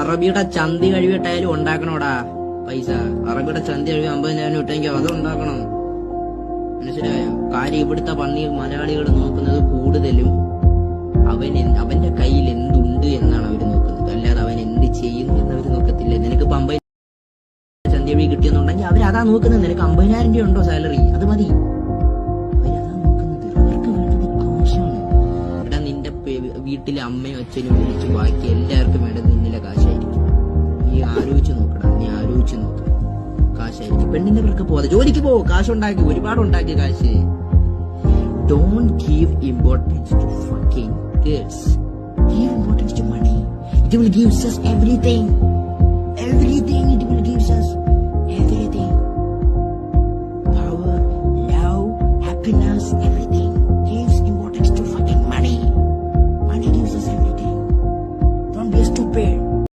അറബിയുടെ ചന്തി കഴിവിട്ടായാലും ഉണ്ടാക്കണോടാ പൈസ. അറബിയുടെ ചന്തി കഴിവ് 50,000 ഇട്ടെങ്കിൽ അത് ഉണ്ടാക്കണം. മനസ്സിലായോ? കാര്യം ഇവിടുത്തെ മലയാളികൾ നോക്കുന്നത് കൂടുതലും അവന്റെ കയ്യിൽ എന്തുണ്ട് എന്നാണ് അവർ നോക്കുന്നത്, അല്ലാതെ അവൻ എന്ത് ചെയ്യുന്നു എന്നവർ നോക്കത്തില്ല. നിനക്ക് 50,000 ചന്തി കഴിവ് കിട്ടിയെന്നുണ്ടെങ്കിൽ അവരതാ നോക്കുന്നത്. നിനക്ക് 50,000 രൂപ ഉണ്ടോ സാലറി, അത് മതി. അവരതാ നോക്കുന്നത്. അവർക്ക് വേണ്ടത് കാശാണ്. ഇവിടെ നിന്റെ വീട്ടിലെ അമ്മയും അച്ഛനും വിളിച്ച് ബാക്കി എല്ലാവർക്കും വേണ്ടത് നിന്നിലെ കാശായിരിക്കും. നീ ആലോചിച്ച് നോക്കടാ, നീ ആലോചിച്ച് നോക്ക. കാശായിരിക്കും. പെണ്ണിന്റെ പേർക്ക് പോവാതെ ജോലിക്ക് പോ, കാശുണ്ടാക്കി, ഒരുപാടുണ്ടാക്കി കാശ്. Don't give importance to fucking girls. Give importance to money. It will give us everything. Everything